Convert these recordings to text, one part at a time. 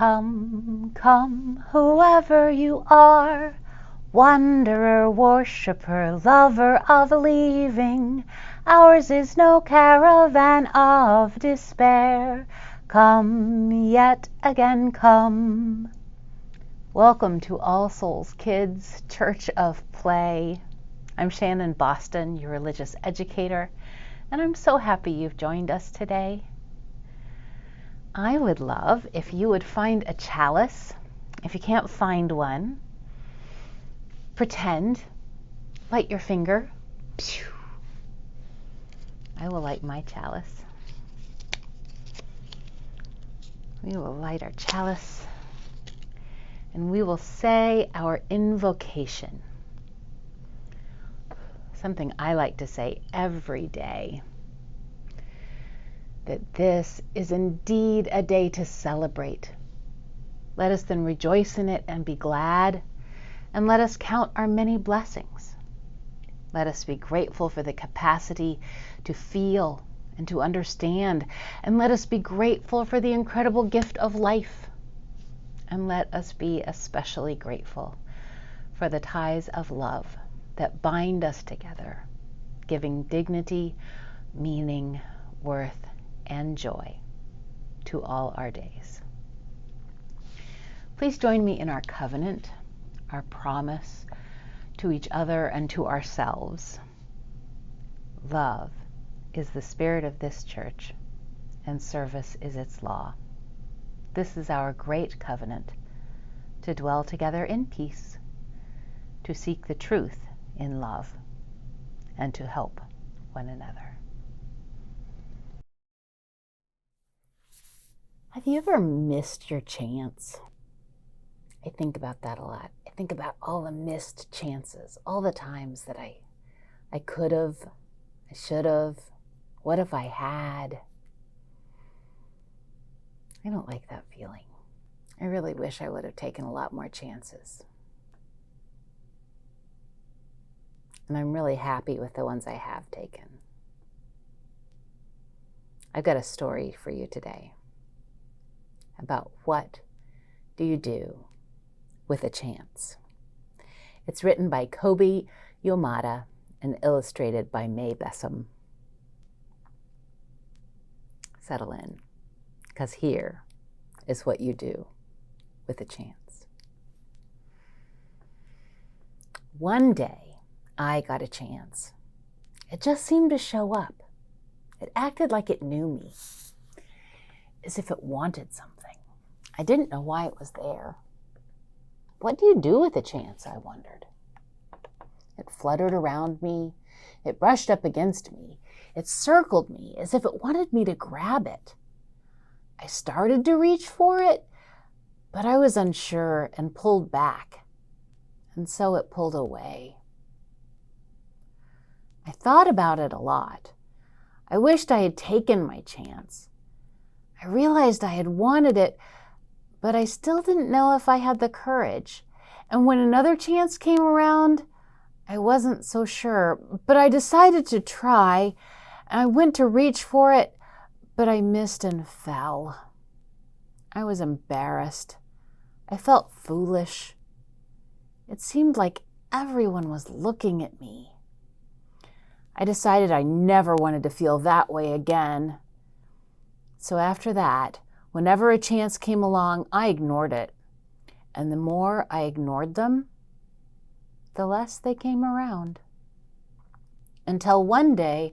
Come, come, whoever you are, wanderer, worshipper, lover of leaving, ours is no caravan of despair. Come, yet again come. Welcome to All Souls Kids Church of Play. I'm Shannon Boston, your religious educator, and I'm so happy you've joined us today. I would love if you would find a chalice. If you can't find one, pretend, light your finger. Pew. I will light my chalice. We will light our chalice and we will say our invocation. Something I like to say every day. That this is indeed a day to celebrate. Let us then rejoice in it and be glad, and let us count our many blessings. Let us be grateful for the capacity to feel and to understand, and let us be grateful for the incredible gift of life. And let us be especially grateful for the ties of love that bind us together, giving dignity, meaning, worth, and joy to all our days. Please join me in our covenant, our promise to each other and to ourselves. Love is the spirit of this church, and service is its law. This is our great covenant, to dwell together in peace, to seek the truth in love, and to help one another. Have you ever missed your chance? I think about that a lot. I think about all the missed chances, all the times that I could have, I should have, what if I had? I don't like that feeling. I really wish I would have taken a lot more chances. And I'm really happy with the ones I have taken. I've got a story for you today about what do you do with a chance. It's written by Kobe Yomada and illustrated by May Bessam. Settle in, because here is what you do with a chance. One day, I got a chance. It just seemed to show up. It acted like it knew me, as if it wanted something. I didn't know why it was there. What do you do with a chance, I wondered. It fluttered around me. It brushed up against me. It circled me as if it wanted me to grab it. I started to reach for it, but I was unsure and pulled back, and so it pulled away. I thought about it a lot. I wished I had taken my chance. I realized I had wanted it, but I still didn't know if I had the courage. And when another chance came around, I wasn't so sure, but I decided to try. I went to reach for it, but I missed and fell. I was embarrassed. I felt foolish. It seemed like everyone was looking at me. I decided I never wanted to feel that way again. So after that, whenever a chance came along, I ignored it. And the more I ignored them, the less they came around. Until one day,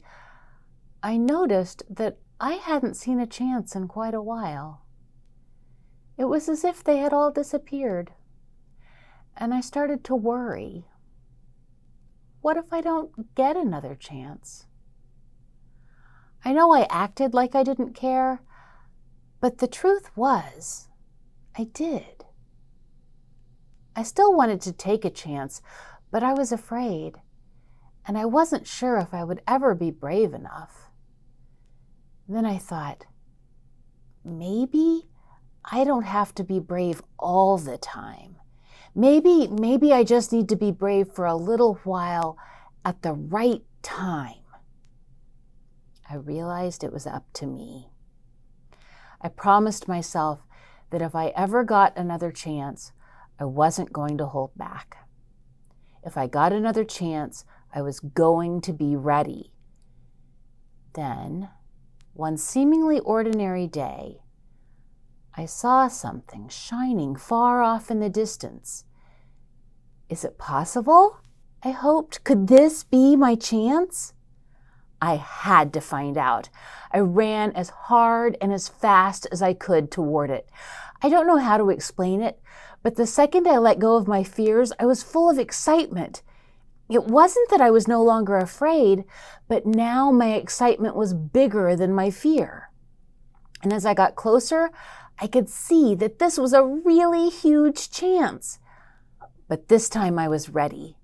I noticed that I hadn't seen a chance in quite a while. It was as if they had all disappeared. And I started to worry. What if I don't get another chance? I know I acted like I didn't care, but the truth was, I did. I still wanted to take a chance, but I was afraid, and I wasn't sure if I would ever be brave enough. Then I thought, maybe I don't have to be brave all the time. Maybe I just need to be brave for a little while at the right time. I realized it was up to me. I promised myself that if I ever got another chance, I wasn't going to hold back. If I got another chance, I was going to be ready. Then, one seemingly ordinary day, I saw something shining far off in the distance. Is it possible? I hoped. Could this be my chance? I had to find out. I ran as hard and as fast as I could toward it. I don't know how to explain it, but the second I let go of my fears, I was full of excitement. It wasn't that I was no longer afraid, but now my excitement was bigger than my fear. And as I got closer, I could see that this was a really huge chance. But this time I was ready.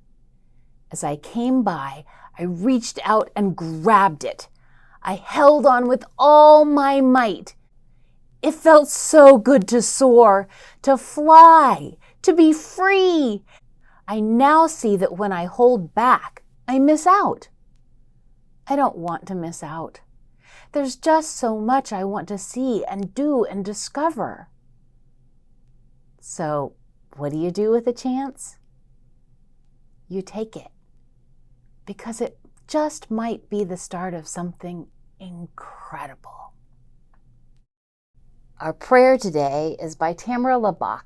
As I came by, I reached out and grabbed it. I held on with all my might. It felt so good to soar, to fly, to be free. I now see that when I hold back, I miss out. I don't want to miss out. There's just so much I want to see and do and discover. So, what do you do with a chance? You take it, because it just might be the start of something incredible. Our prayer today is by Tamara Labach,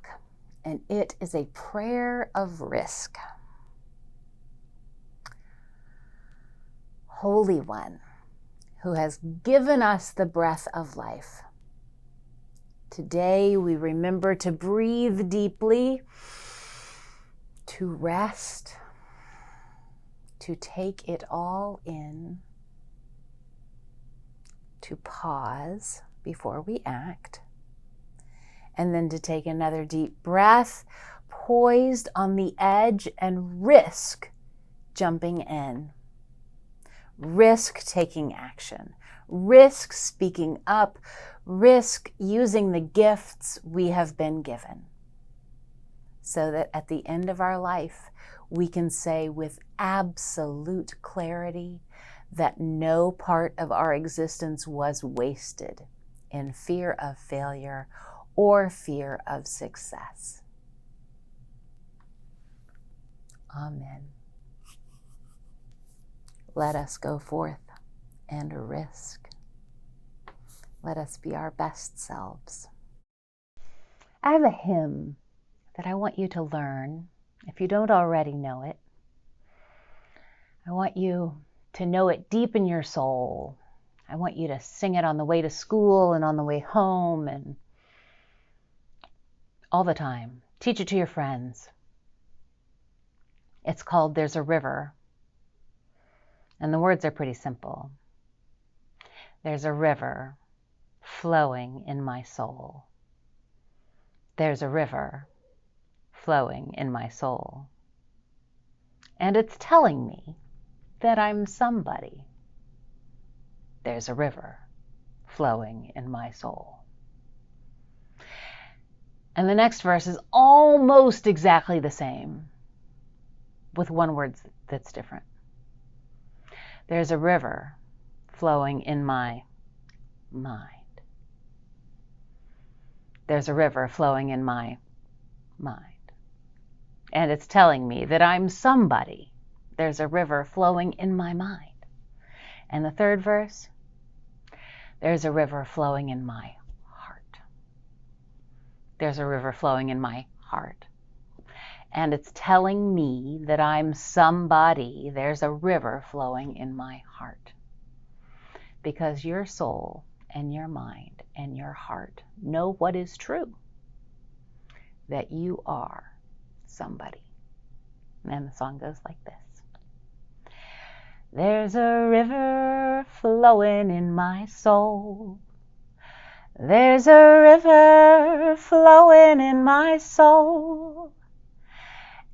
and it is a prayer of risk. Holy One, who has given us the breath of life, today we remember to breathe deeply, to rest, to take it all in, to pause before we act, and then to take another deep breath, poised on the edge, and risk jumping in. Risk taking action. Risk speaking up. Risk using the gifts we have been given, so that at the end of our life, we can say with absolute clarity that no part of our existence was wasted in fear of failure or fear of success. Amen. Let us go forth and risk. Let us be our best selves. I have a hymn that I want you to learn, if you don't already know it. I want you to know it deep in your soul. I want you to sing it on the way to school and on the way home and all the time. Teach it to your friends. It's called There's a River. And the words are pretty simple. There's a river flowing in my soul. There's a river flowing in my soul. And it's telling me that I'm somebody. There's a river flowing in my soul. And the next verse is almost exactly the same, with one word that's different. There's a river flowing in my mind. There's a river flowing in my mind. And it's telling me that I'm somebody. There's a river flowing in my mind. And the third verse, there's a river flowing in my heart. There's a river flowing in my heart. And it's telling me that I'm somebody. There's a river flowing in my heart. Because your soul and your mind and your heart know what is true. That you are somebody. And the song goes like this. There's a river flowing in my soul. There's a river flowing in my soul.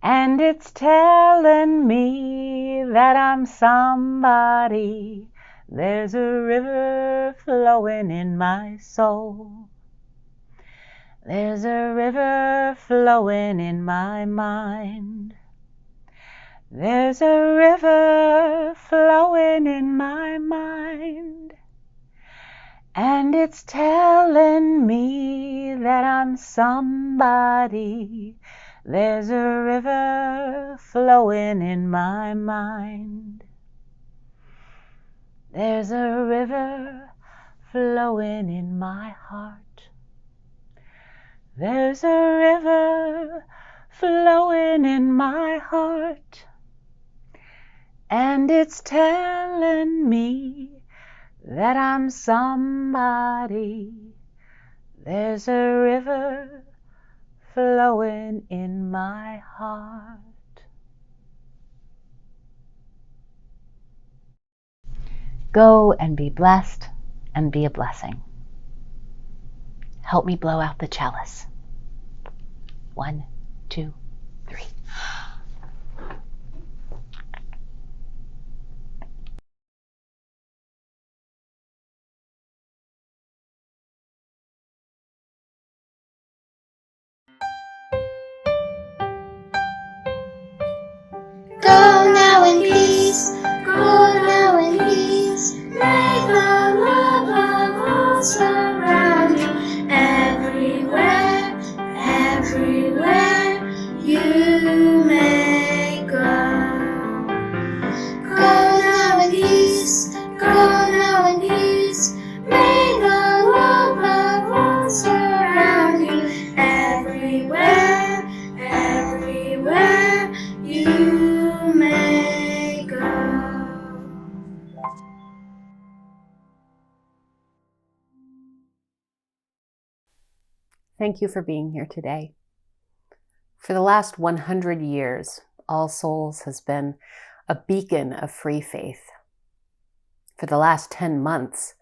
And it's telling me that I'm somebody. There's a river flowing in my soul. There's a river flowing in my mind. There's a river flowing in my mind. And it's telling me that I'm somebody. There's a river flowing in my mind. There's a river flowing in my heart. There's a river flowing in my heart. And it's telling me that I'm somebody. There's a river flowing in my heart. Go and be blessed and be a blessing. Help me blow out the chalice. 1, 2, 3. Go now in peace, go now in peace. May the love of all surround you everywhere, everywhere you may go. Go now in peace, go now in peace. May the love of all surround you everywhere, everywhere you may go. Thank you for being here today. For the last 100 years, All Souls has been a beacon of free faith. For the last 10 months,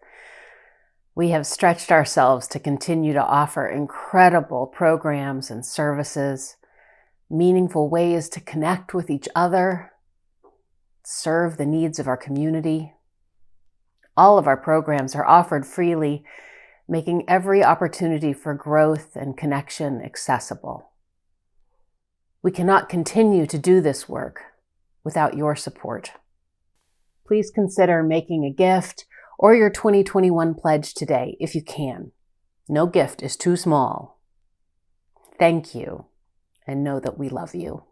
we have stretched ourselves to continue to offer incredible programs and services, meaningful ways to connect with each other, serve the needs of our community. All of our programs are offered freely, making every opportunity for growth and connection accessible. We cannot continue to do this work without your support. Please consider making a gift or your 2021 pledge today if you can. No gift is too small. Thank you, and know that we love you.